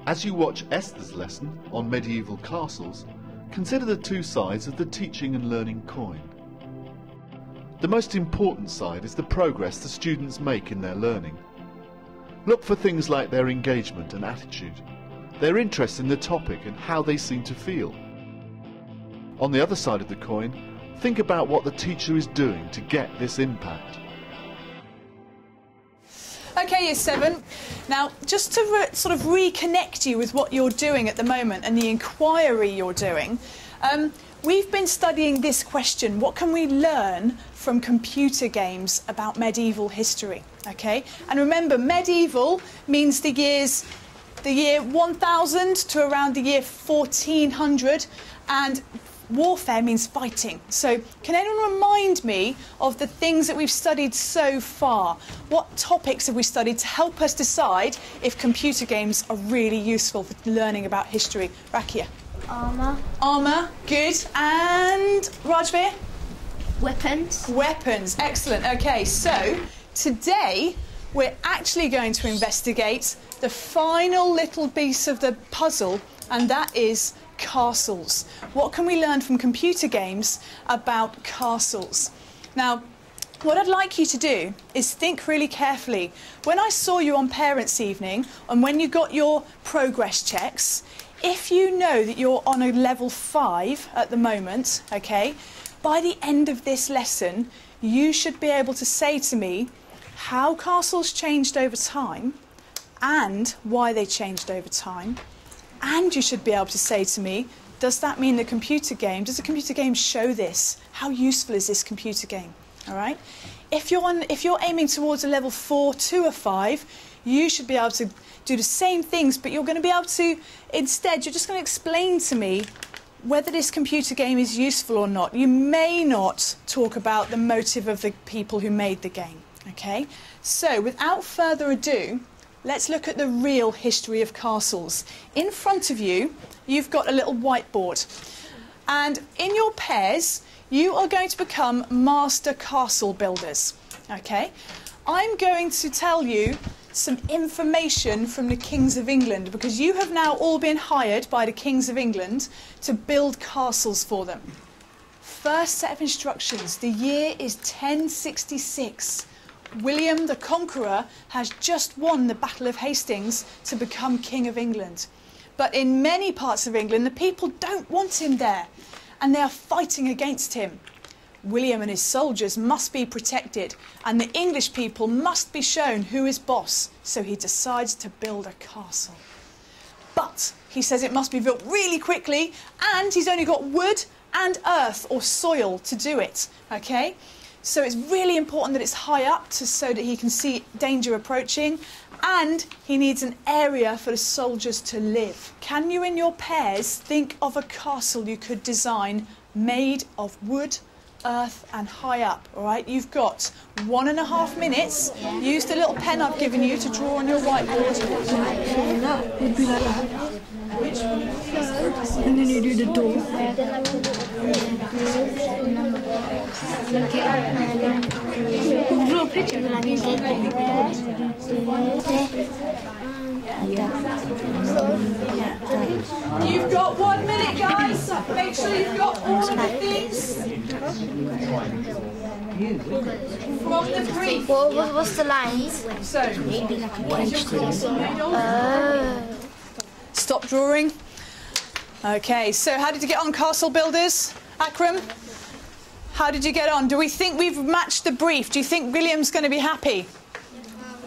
As you watch Esther's lesson on medieval castles, consider the two sides of the teaching and learning coin. The most important side is the progress the students make in their learning. Look for things like their engagement and attitude, their interest in the topic and how they seem to feel. On the other side of the coin, think about what the teacher is doing to get this impact. Okay, Year 7. Now, just to sort of reconnect you with what you're doing at the moment and the inquiry you're doing, we've been studying this question: what can we learn from computer games about medieval history? Okay, and remember, medieval means the year 1000 to around the year 1400, and warfare means fighting. So can anyone remind me of the things that we've studied so far? What topics have we studied to help us decide if computer games are really useful for learning about history? Rakia? Armour. Armour, good. And Rajveer? Weapons. Weapons, excellent. Okay, so today we're actually going to investigate the final little piece of the puzzle, and that is castles. What can we learn from computer games about castles? Now, what I'd like you to do is think really carefully. When I saw you on Parents' Evening and when you got your progress checks, if you know that you're on a level 5 at the moment, okay, by the end of this lesson, you should be able to say to me how castles changed over time and why they changed over time. And you should be able to say to me, does that mean does the computer game show this? How useful is this computer game? All right? If you're aiming towards a level 4 to a 5, you should be able to do the same things, but you're going to be able to, instead, you're just going to explain to me whether this computer game is useful or not. You may not talk about the motive of the people who made the game, okay? So, without further ado, let's look at the real history of castles. In front of you, you've got a little whiteboard. And in your pairs, you are going to become master castle builders. Okay? I'm going to tell you some information from the Kings of England, because you have now all been hired by the Kings of England to build castles for them. First set of instructions. The year is 1066. William the Conqueror has just won the Battle of Hastings to become King of England. But in many parts of England, the people don't want him there, and they are fighting against him. William and his soldiers must be protected, and the English people must be shown who is boss, so he decides to build a castle. But he says it must be built really quickly, and he's only got wood and earth or soil to do it, okay? So it's really important that it's high up so that he can see danger approaching, and he needs an area for the soldiers to live. Can you, in your pairs, think of a castle you could design made of wood, earth and high up? All right, you've got 1.5 minutes. Use the little pen I've given you to draw on your whiteboard. And then you do the door. Draw a picture. You've got 1 minute, guys. Make sure you've got all of the things from the brief. What's the lines? So, what is your castle made of? Stop drawing. Okay, so how did you get on, castle builders? Akram? How did you get on? Do we think we've matched the brief? Do you think William's going to be happy?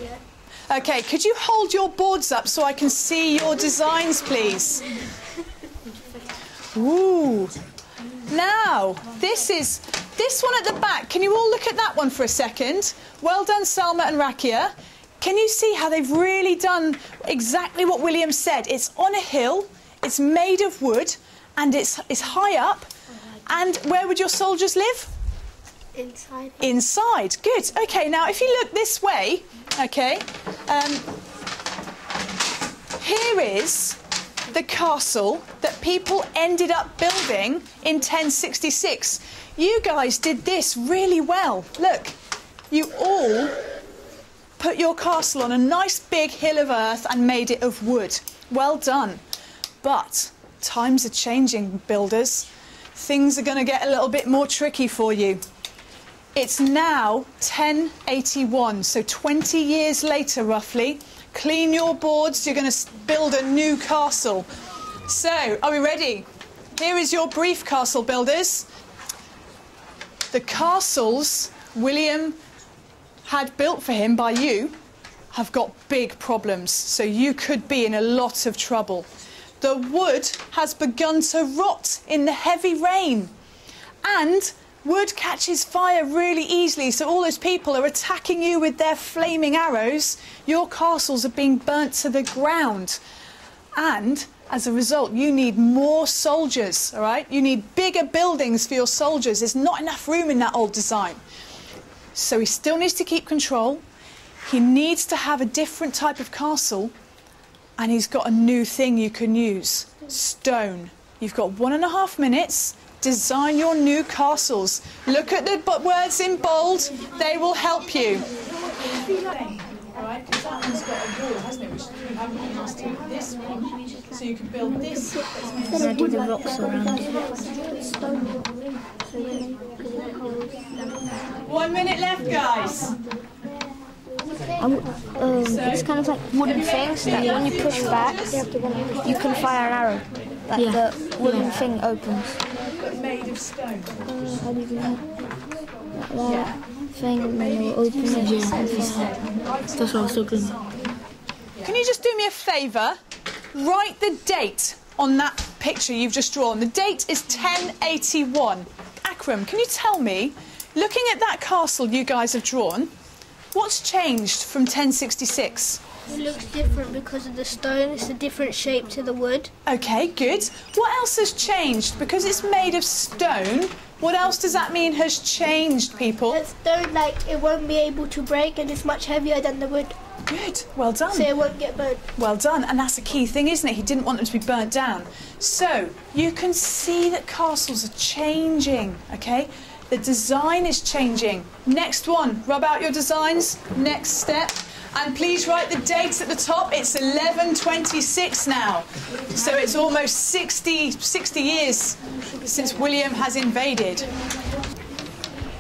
Yeah. Okay, could you hold your boards up so I can see your designs, please? Ooh. Now, this one at the back. Can you all look at that one for a second? Well done, Salma and Rakia. Can you see how they've really done exactly what William said? It's on a hill, it's made of wood, and it's high up. And where would your soldiers live? Inside. Inside. Good. Okay, now if you look this way, okay, here is the castle that people ended up building in 1066. You guys did this really well. Look, you all put your castle on a nice big hill of earth and made it of wood. Well done. But times are changing, builders. Things are going to get a little bit more tricky for you. It's now 1081, so 20 years later roughly. Clean your boards, you're going to build a new castle. So, are we ready? Here is your brief, castle builders. The castles William had built for him by you have got big problems, so you could be in a lot of trouble. The wood has begun to rot in the heavy rain, and wood catches fire really easily, so all those people are attacking you with their flaming arrows. Your castles are being burnt to the ground, and as a result, you need more soldiers, all right? You need bigger buildings for your soldiers. There's not enough room in that old design. So he still needs to keep control. He needs to have a different type of castle, and he's got a new thing you can use, stone. You've got 1.5 minutes. Design your new castles. Look at the words in bold. They will help you. Right, because that one's got a wall, hasn't it? Which you haven't been asked to. This one, so you can build this. Then I do the rocks around it. 1 minute left, guys. It's kind of like wooden things that when you push back, you can fire an arrow. Like the wooden thing opens. But made of stone. How do you do that? That thing, and then you'll open it. That's what I was talking. Can you just do me a favour? Write the date on that picture you've just drawn. The date is 1081. Akram, can you tell me, looking at that castle you guys have drawn, what's changed from 1066? It looks different because of the stone. It's a different shape to the wood. OK, good. What else has changed? Because it's made of stone, what else does that mean has changed, people? The stone, like, it won't be able to break, and it's much heavier than the wood. Good, well done. So it won't get burnt. Well done, and that's a key thing, isn't it? He didn't want them to be burnt down. So, you can see that castles are changing, OK? The design is changing. Next one, rub out your designs. Next step. And please write the date at the top. It's 1126 now. So it's almost 60 years since William has invaded.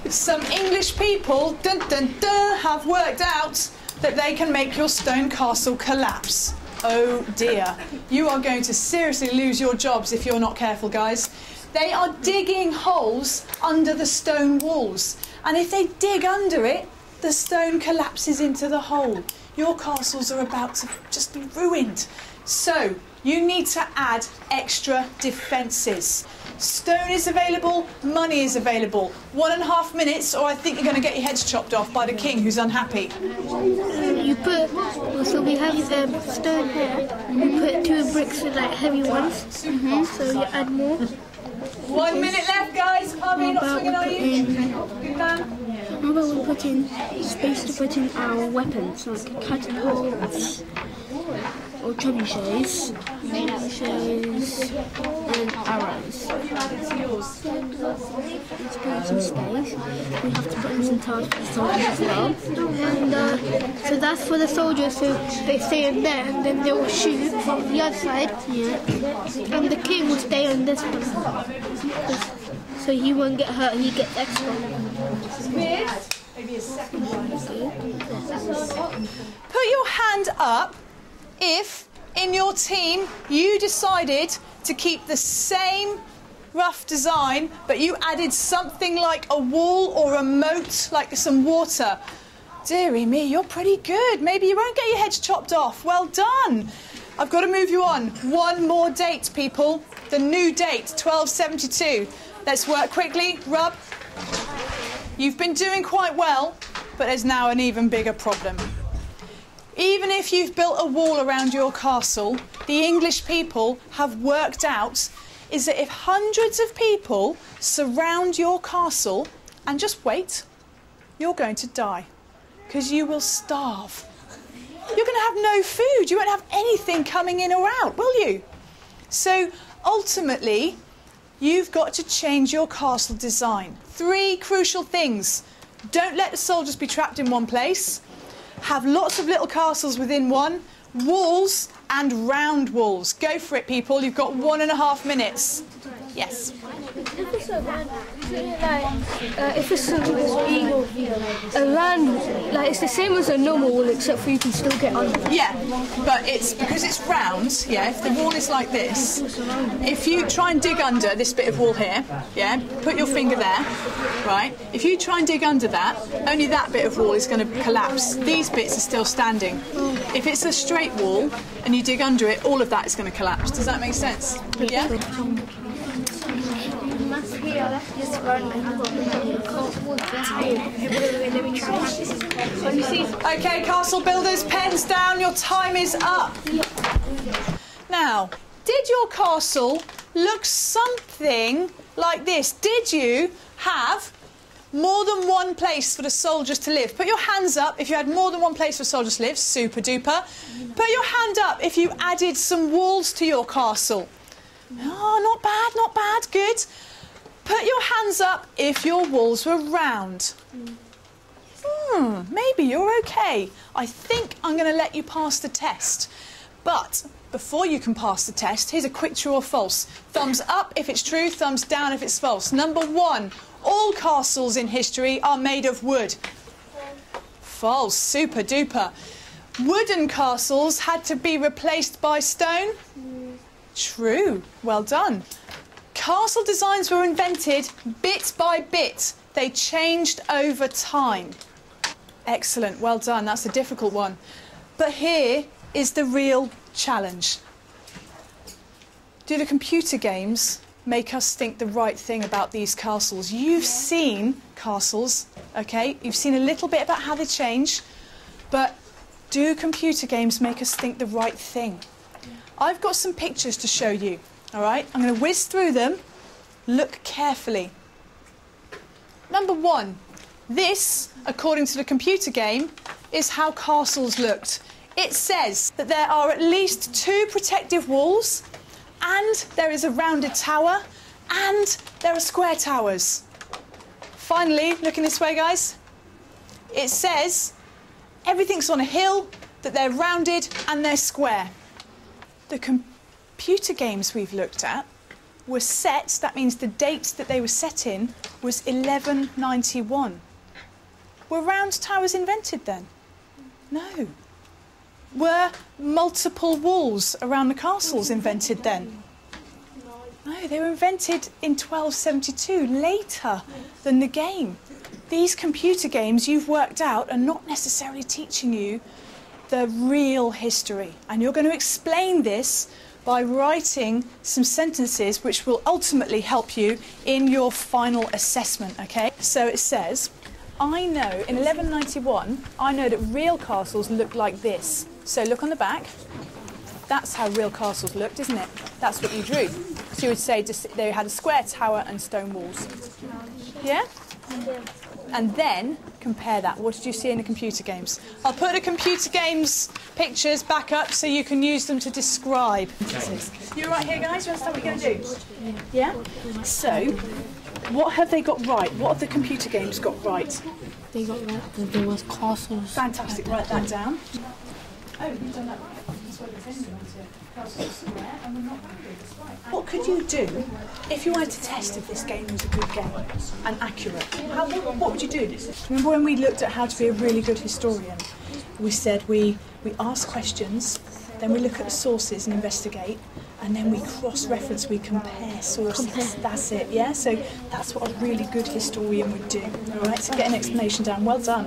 Some English people, dun, dun, dun, have worked out that they can make your stone castle collapse. Oh dear. You are going to seriously lose your jobs if you're not careful, guys. They are digging holes under the stone walls. And if they dig under it, the stone collapses into the hole. Your castles are about to just be ruined. So, you need to add extra defences. Stone is available, money is available. 1.5 minutes, or I think you're going to get your heads chopped off by the king who's unhappy. You put, so we have stone here. You put 2 bricks with like heavy ones. So you add more. 1 minute left, guys. Harvey, not swinging, are you? Good man. How about we put in space to put in our weapons, like catapults or trebuchets, and arrows. Let's put in some space. We have to put in some tiles for the soldiers as well. And so that's for the soldiers, so they stay in there, and then they will shoot from the other side. Yeah. And the king will stay on this one. So he won't get hurt, he gets extra. Maybe a second one. Put your hand up if in your team you decided to keep the same rough design, but you added something like a wall or a moat, like some water. Dearie me, you're pretty good. Maybe you won't get your heads chopped off. Well done. I've got to move you on. One more date, people. The new date, 1272. Let's work quickly. Rub. You've been doing quite well, but there's now an even bigger problem. Even if you've built a wall around your castle, the English people have worked out is that if hundreds of people surround your castle and just wait, you're going to die because you will starve. You're going to have no food. You won't have anything coming in or out, will you? So ultimately, you've got to change your castle design. 3 crucial things. Don't let the soldiers be trapped in one place. Have lots of little castles within one. Walls and round walls. Go for it, people. You've got 1.5 minutes. Yes. If it's a round, if it's a round, like it's the same as a normal wall, except for you can still get under. Yeah, but it's because it's round. Yeah, if the wall is like this, if you try and dig under this bit of wall here, yeah, put your finger there, right? If you try and dig under that, only that bit of wall is going to collapse. These bits are still standing. If it's a straight wall and you dig under it, all of that is going to collapse. Does that make sense? Yeah. Okay, castle builders, pens down, your time is up. Now, did your castle look something like this? Did you have more than one place for the soldiers to live? Put your hands up if you had more than one place for soldiers to live. Super duper. Put your hand up if you added some walls to your castle. Oh, not bad, not bad. Good. Put your hands up if your walls were round. Maybe you're okay. I think I'm going to let you pass the test. But before you can pass the test, here's a quick true or false. Thumbs up if it's true, thumbs down if it's false. Number 1, all castles in history are made of wood. False, super duper. Wooden castles had to be replaced by stone. True, well done. Castle designs were invented bit by bit. They changed over time. Excellent, well done. That's a difficult one. But here is the real challenge. Do the computer games make us think the right thing about these castles? You've seen castles, okay? You've seen a little bit about how they change, but do computer games make us think the right thing? I've got some pictures to show you, all right? I'm going to whiz through them. Look carefully. Number 1, this, according to the computer game, is how castles looked. It says that there are at least 2 protective walls, and there is a rounded tower, and there are square towers. Finally, looking this way, guys, it says everything's on a hill, that they're rounded and they're square. The computer games we've looked at were set, that means the date that they were set in was 1191. Were round towers invented then? No. Were multiple walls around the castles invented then? No, they were invented in 1272, later than the game. These computer games you've worked out are not necessarily teaching you the real history. And you're going to explain this by writing some sentences which will ultimately help you in your final assessment, okay? So it says, I know, in 1191, I know that real castles looked like this. So look on the back. That's how real castles looked, isn't it? That's what you drew. So you would say they had a square tower and stone walls. Yeah? And then compare that. What did you see in the computer games? I'll put the computer games pictures back up so you can use them to describe. You all right here, guys? You understand what you're going to do? Yeah? So, what have they got right? What have the computer games got right? They got right that there was castles. Fantastic. Write that down. Oh, you've done that right. That's why the finger onto it. Castles square and we're not rounded. That's right. What could you do if you wanted to test if this game was a good game and accurate? What would you do? Remember when we looked at how to be a really good historian? We said we ask questions, then we look at the sources and investigate, and then we cross-reference, we compare sources. That's it, yeah? So that's what a really good historian would do. All right, so get an explanation down. Well done.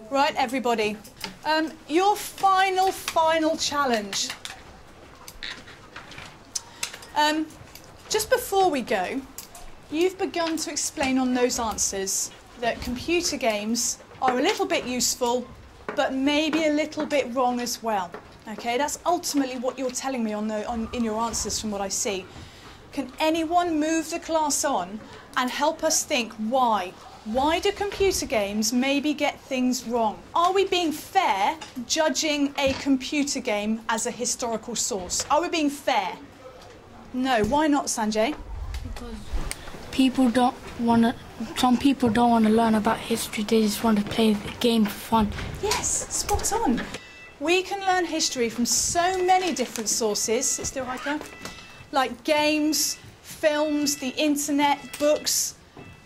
Right, everybody. Your final challenge. Just before we go, you've begun to explain on those answers that computer games are a little bit useful, but maybe a little bit wrong as well. Okay, that's ultimately what you're telling me in your answers from what I see. Can anyone move the class on and help us think why? Why do computer games maybe get things wrong? Are we being fair judging a computer game as a historical source? Are we being fair? No. Why not, Sanjay? Because some people don't want to learn about history, they just want to play the game for fun. Yes, spot on. We can learn history from so many different sources. It's still right there. Like games, films, the internet, books.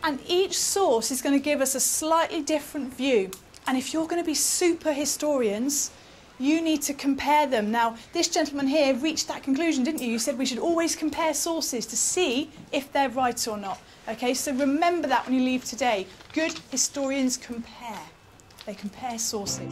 And each source is going to give us a slightly different view. And if you're going to be super historians, you need to compare them. Now, this gentleman here reached that conclusion, didn't you? You said we should always compare sources to see if they're right or not. Okay, so remember that when you leave today. Good historians compare. They compare sources.